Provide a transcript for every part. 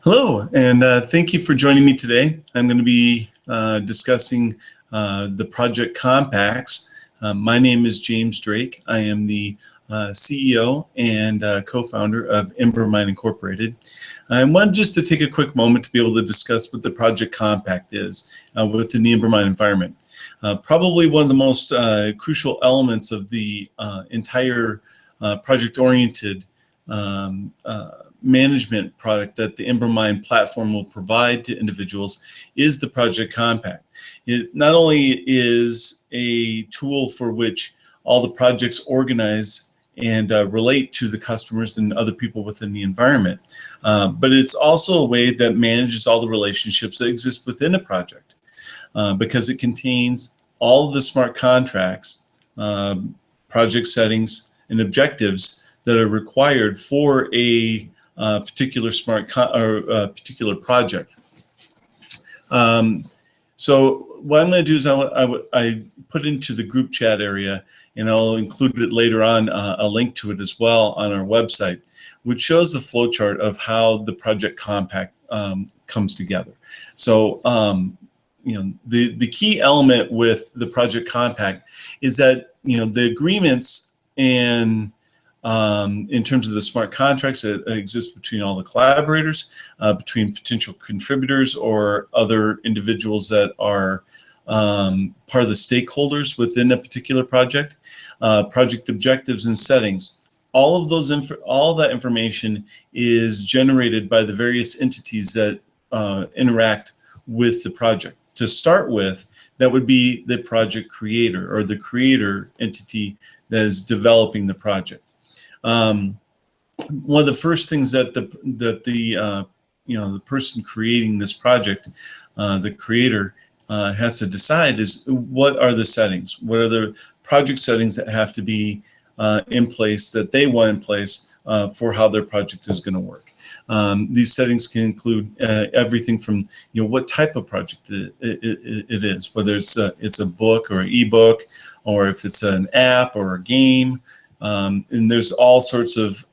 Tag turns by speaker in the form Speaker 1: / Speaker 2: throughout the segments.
Speaker 1: Hello, and thank you for joining me today. I'm going to be discussing the project compacts. My name is James Drake. I am the CEO and co-founder of Embermine Incorporated. I wanted just to take a quick moment to be able to discuss what the project compact is within the Embermine environment. Probably one of the most crucial elements of the entire project-oriented management product that the Embermine platform will provide to individuals is the project compact. It not only is a tool for which all the projects organize and relate to the customers and other people within the environment, but it's also a way that manages all the relationships that exist within a project because it contains all of the smart contracts, project settings, and objectives that are required for a particular particular project. So what I'm going to do is I put into the group chat area, and I'll include it later on, a link to it as well on our website, which shows the flow chart of how the project compact comes together. So the key element with the project compact is that the agreements and in terms of the smart contracts that exist between all the collaborators, between potential contributors or other individuals that are part of the stakeholders within a particular project, project objectives and settings. All of that information is generated by the various entities that interact with the project. To start with, that would be the project creator or the creator entity that is developing the project. One of the first things that the person creating this project, the creator, has to decide is what are the settings, what are the project settings that have to be in place, that they want in place for how their project is going to work. These settings can include everything from what type of project it is, whether it's a book or an ebook, or if it's an app or a game. And there's all sorts of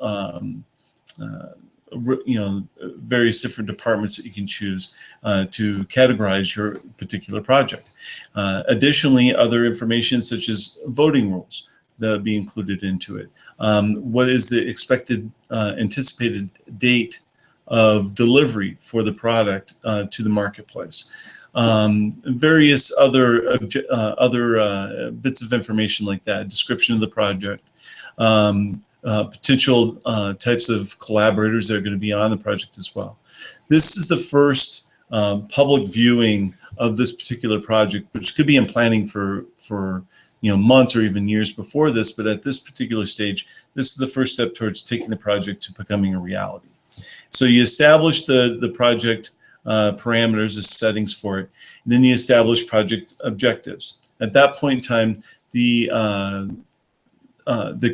Speaker 1: various different departments that you can choose to categorize your particular project. Additionally, other information such as voting rules that would be included into it. What is the expected anticipated date of delivery for the product to the marketplace? Various other bits of information like that, description of the project, potential types of collaborators that are going to be on the project as well. This is the first public viewing of this particular project, which could be in planning for months or even years before this, but at this particular stage, this is the first step towards taking the project to becoming a reality. So you establish the project parameters, the settings for it, and then you establish project objectives. At that point in time, the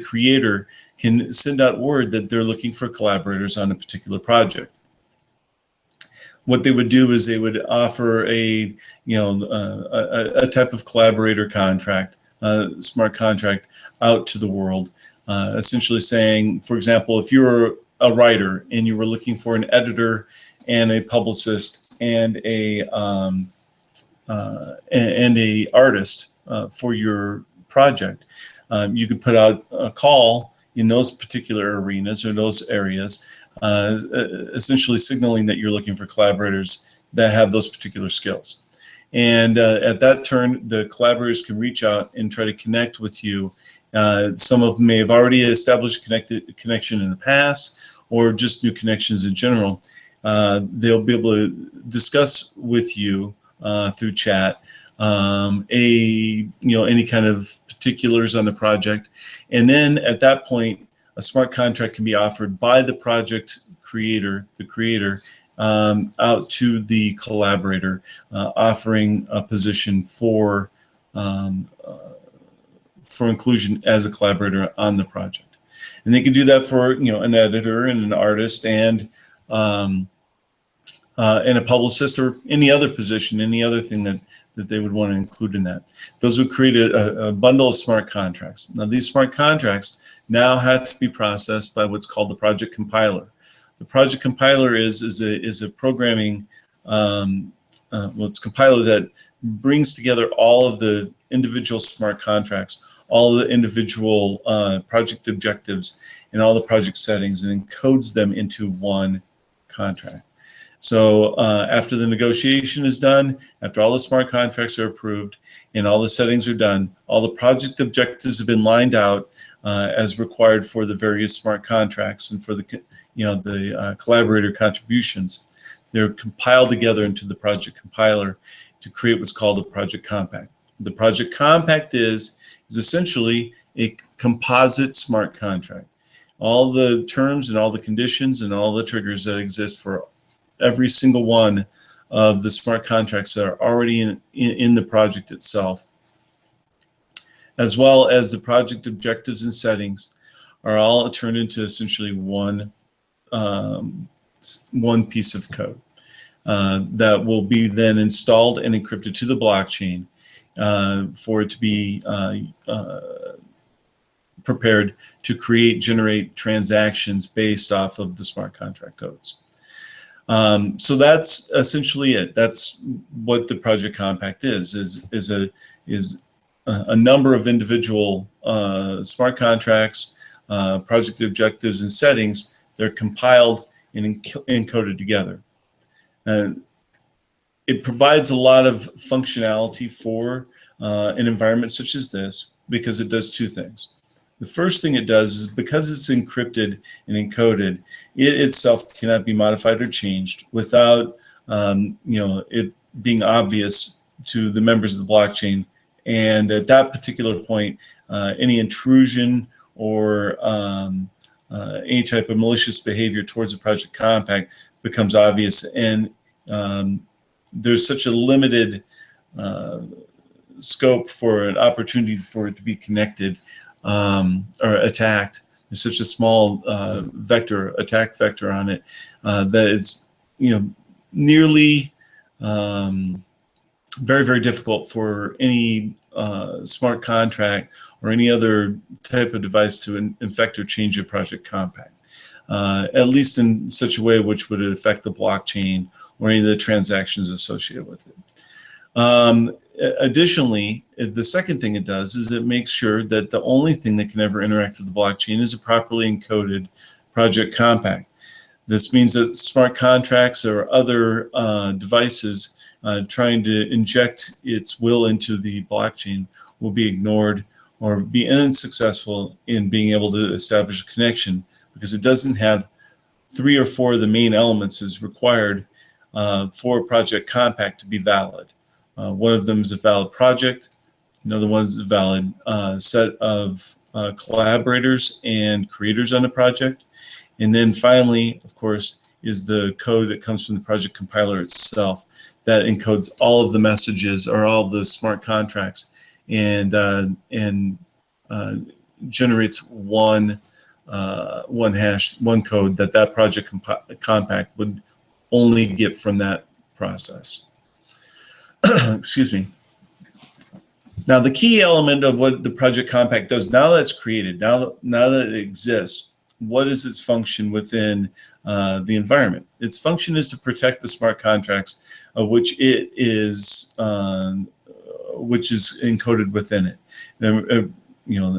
Speaker 1: creator can send out word that they're looking for collaborators on a particular project. What they would do is they would offer a type of collaborator contract, smart contract, out to the world, essentially saying, for example, if you're a writer and you were looking for an editor and a publicist and a artist for your project, you could put out a call in those particular arenas or those areas, essentially signaling that you're looking for collaborators that have those particular skills. And at that turn, the collaborators can reach out and try to connect with you. Some of them may have already established a connection in the past, or just new connections in general. They'll be able to discuss with you through chat any kind of particulars on the project, and then at that point, a smart contract can be offered by the project creator, out to the collaborator, offering a position for inclusion as a collaborator on the project. And they can do that for an editor and an artist and a publicist or any other position, any other thing that they would want to include in that. Those would create a bundle of smart contracts. Now, these smart contracts now have to be processed by what's called the project compiler. The project compiler is a programming, well, it's a compiler that brings together all of the individual smart contracts, all of the individual project objectives, and all the project settings, and encodes them into one contract. So after the negotiation is done, after all the smart contracts are approved and all the settings are done, all the project objectives have been lined out as required for the various smart contracts and for the collaborator contributions. They're compiled together into the project compiler to create what's called a project compact. The project compact is essentially a composite smart contract. All the terms and all the conditions and all the triggers that exist for every single one of the smart contracts that are already in the project itself, as well as the project objectives and settings, are all turned into essentially one piece of code that will be then installed and encrypted to the blockchain for it to be prepared to generate transactions based off of the smart contract codes. So that's essentially it. That's what the project compact is a number of individual smart contracts, project objectives, and settings. They're compiled and encoded together. It provides a lot of functionality for an environment such as this because it does two things. The first thing it does is, because it's encrypted and encoded, it itself cannot be modified or changed without it being obvious to the members of the blockchain. And at that particular point, any intrusion or any type of malicious behavior towards the project compact becomes obvious. And there's such a limited scope for an opportunity for it to be connected or attacked. There's such a small attack vector on it that it's nearly very, very difficult for any smart contract or any other type of device to infect or change your project compact, at least in such a way which would affect the blockchain or any of the transactions associated with it. Additionally, the second thing it does is it makes sure that the only thing that can ever interact with the blockchain is a properly encoded project compact. This means that smart contracts or other devices trying to inject its will into the blockchain will be ignored or be unsuccessful in being able to establish a connection, because it doesn't have 3 or 4 of the main elements as required for a project compact to be valid. One of them is a valid project. Another one is a valid set of collaborators and creators on the project. And then finally, of course, is the code that comes from the project compiler itself that encodes all of the messages or all of the smart contracts and generates one hash, one code that project compact would only get from that process. Excuse me. Now, the key element of what the project compact does, now that it's created, now that it exists, what is its function within the environment? Its function is to protect the smart contracts, which is encoded within it.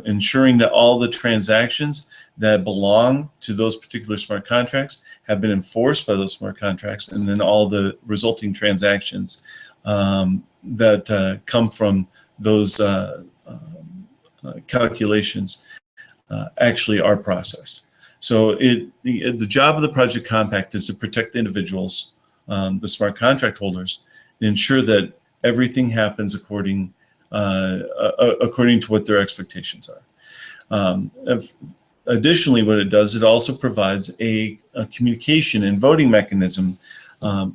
Speaker 1: Ensuring that all the transactions that belong to those particular smart contracts have been enforced by those smart contracts, and then all the resulting transactions that come from those calculations actually are processed. So the job of the project compact is to protect the individuals, the smart contract holders, and ensure that everything happens according to what their expectations are. Additionally, what it does, it also provides a communication and voting mechanism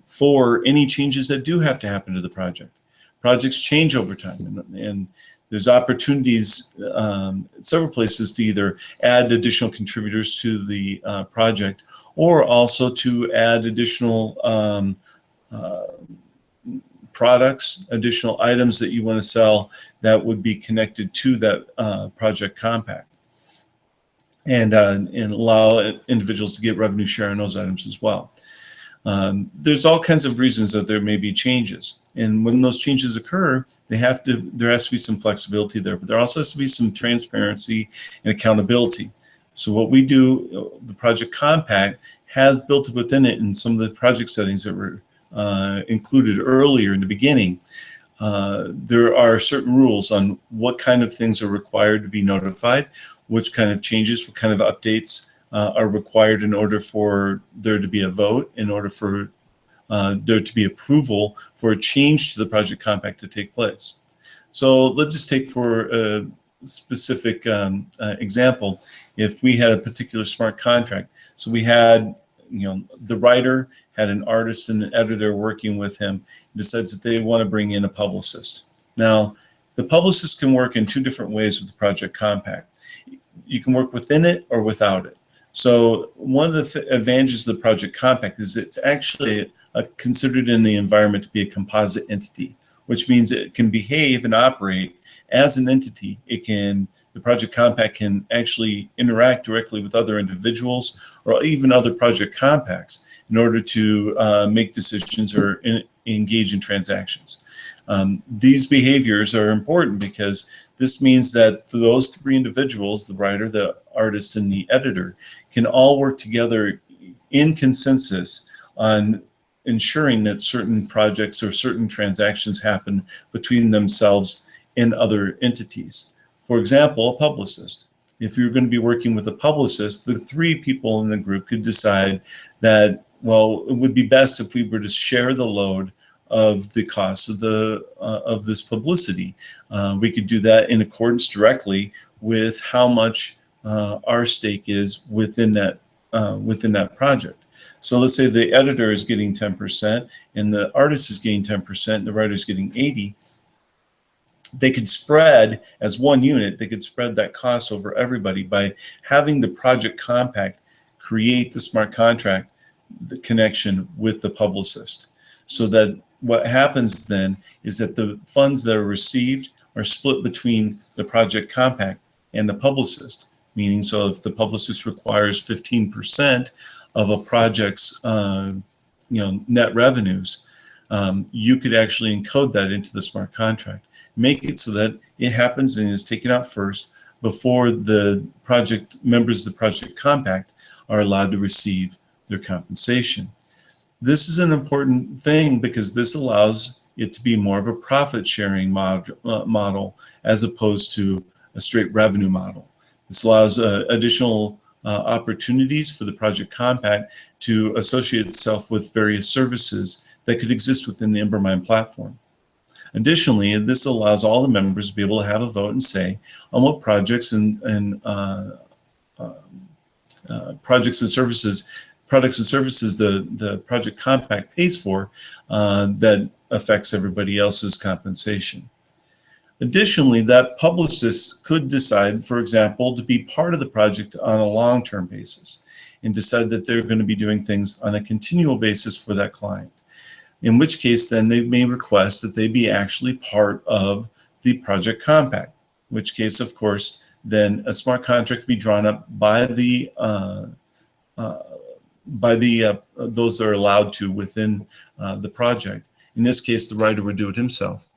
Speaker 1: for any changes that do have to happen to the project. Projects change over time, and there's opportunities in several places to either add additional contributors to the project, or also to add additional products, additional items that you want to sell that would be connected to that project compact. and allow individuals to get revenue share on those items as well. There's all kinds of reasons that there may be changes, and when those changes occur, there has to be some flexibility there, but there also has to be some transparency and accountability. So what we do, the Project Compact has built within it in some of the project settings that were included earlier in the beginning. There are certain rules on what kind of things are required to be notified, which kind of changes, what kind of updates are required in order for there to be a vote, in order for there to be approval for a change to the Project Compact to take place. So let's just take for a specific example, if we had a particular smart contract. So we had, the writer had an artist and an editor working with him, decides that they want to bring in a publicist. Now, the publicist can work in two different ways with the Project Compact. You can work within it or without it. So one of the advantages of the Project Compact is it's actually considered in the environment to be a composite entity, which means it can behave and operate as an entity. The Project Compact can actually interact directly with other individuals or even other Project Compacts in order to make decisions or engage in transactions. These behaviors are important because this means that those three individuals, the writer, the artist, and the editor, can all work together in consensus on ensuring that certain projects or certain transactions happen between themselves and other entities. For example, a publicist. If you're going to be working with a publicist, the three people in the group could decide that, well, it would be best if we were to share the load of the cost of this publicity. We could do that in accordance directly with how much our stake is within that project. So let's say the editor is getting 10% and the artist is getting 10%, and the writer is getting 80%. They could spread as one unit, they could spread that cost over everybody by having the Project Compact create the smart contract, the connection with the publicist. So that what happens then is that the funds that are received are split between the Project Compact and the publicist. Meaning, so if the publicist requires 15% of a project's net revenues, you could actually encode that into the smart contract. Make it so that it happens and is taken out first before the project members of the Project Compact are allowed to receive their compensation. This is an important thing because this allows it to be more of a profit sharing model as opposed to a straight revenue model. This allows additional opportunities for the Project Compact to associate itself with various services that could exist within the Embermine platform. Additionally, this allows all the members to be able to have a vote and say on what projects and services the Project Compact pays for that affects everybody else's compensation. Additionally, that publicist could decide, for example, to be part of the project on a long-term basis and decide that they're going to be doing things on a continual basis for that client. In which case, then they may request that they be actually part of the Project Compact, in which case, of course, then a smart contract be drawn up by those that are allowed to within the project. In this case, the writer would do it himself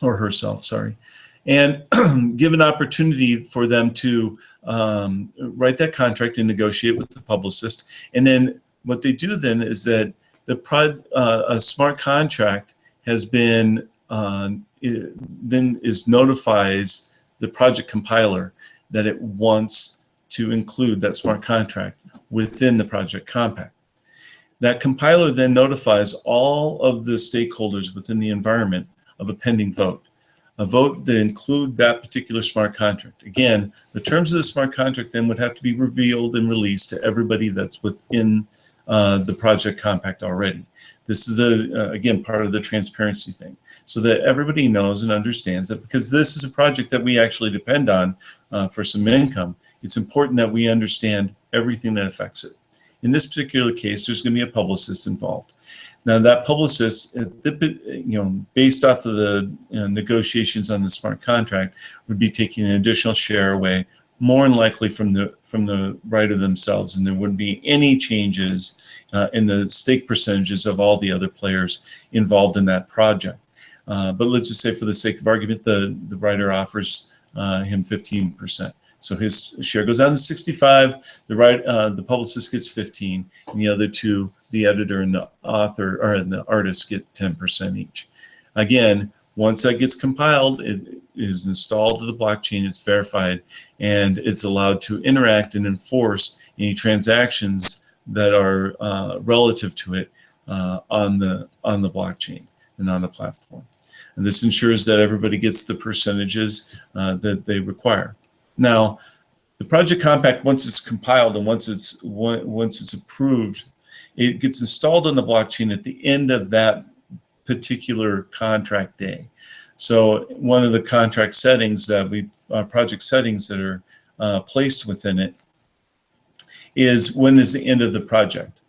Speaker 1: or herself, sorry, and give an opportunity for them to write that contract and negotiate with the publicist. And then what they do then is that a smart contract has been notifies the project compiler that it wants to include that smart contract within the Project Compact. That compiler then notifies all of the stakeholders within the environment of a pending vote. A vote to include that particular smart contract. Again, the terms of the smart contract then would have to be revealed and released to everybody that's within the Project Compact already. This is again part of the transparency thing, so that everybody knows and understands that because this is a project that we actually depend on for some income, it's important that we understand everything that affects it. In this particular case, there's going to be a publicist involved. Now that publicist, based off of the negotiations on the smart contract, would be taking an additional share away more than likely from the writer themselves, and there wouldn't be any changes in the stake percentages of all the other players involved in that project. But let's just say, for the sake of argument, the writer offers him 15%. So his share goes down to 65. The publicist gets 15, and the other two, the editor and the author or the artist, get 10% each. Again, once that gets compiled, it is installed to the blockchain, it's verified, and it's allowed to interact and enforce any transactions that are relative to it on the blockchain and on the platform. And this ensures that everybody gets the percentages that they require. Now, the project compact, once it's compiled and once it's approved, it gets installed on the blockchain at the end of that particular contract day. So one of the contract settings that project settings that are placed within it is when is the end of the project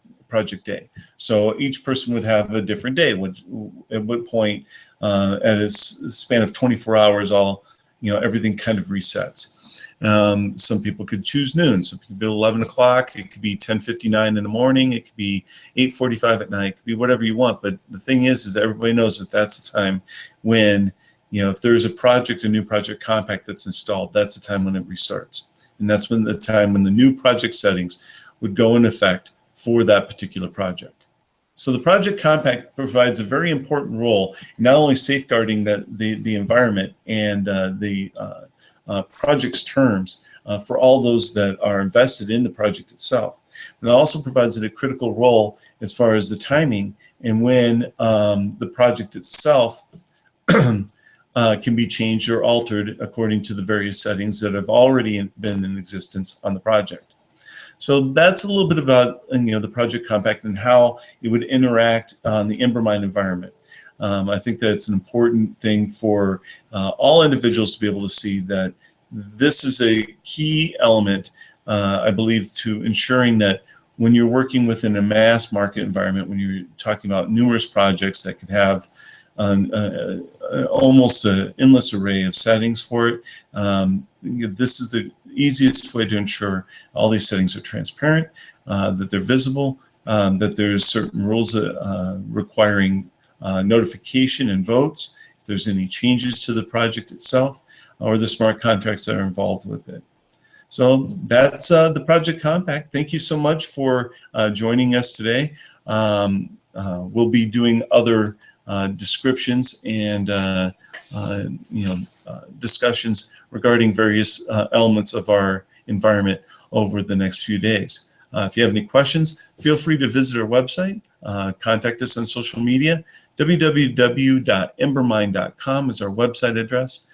Speaker 1: day. So each person would have a different day. At what point, at a span of 24 hours, everything kind of resets. Some people could choose noon. Some people could be 11 o'clock. It could be 10:59 in the morning. It could be 8:45 at night. It could be whatever you want. But the thing is everybody knows that that's the time when, if there's a new project compact that's installed, that's the time when it restarts. And that's the time when the new project settings would go in effect for that particular project. So the project compact provides a very important role in not only safeguarding the environment and the project's terms for all those that are invested in the project itself, but it also provides a critical role as far as the timing and when the project itself can be changed or altered according to the various settings that have already been in existence on the project. So that's a little bit about the project compact and how it would interact on the Embermine environment. I think that it's an important thing for all individuals to be able to see that this is a key element, I believe, to ensuring that when you're working within a mass market environment, when you're talking about numerous projects that could have almost an endless array of settings for it, this is the easiest way to ensure all these settings are transparent, that they're visible, that there's certain rules requiring notification and votes if there's any changes to the project itself or the smart contracts that are involved with it. So that's the project compact. Thank you so much for joining us today. We'll be doing other descriptions and discussions regarding various elements of our environment over the next few days. If you have any questions, feel free to visit our website, contact us on social media. www.embermine.com is our website address.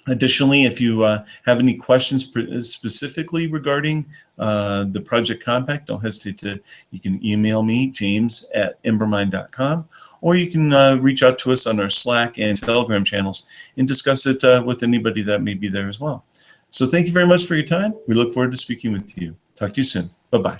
Speaker 1: Additionally, if you have any questions specifically regarding the project compact, don't hesitate you can email me, james@embermine.com, or you can reach out to us on our Slack and Telegram channels and discuss it with anybody that may be there as well. So thank you very much for your time. We look forward to speaking with you. Talk to you soon. Bye-bye.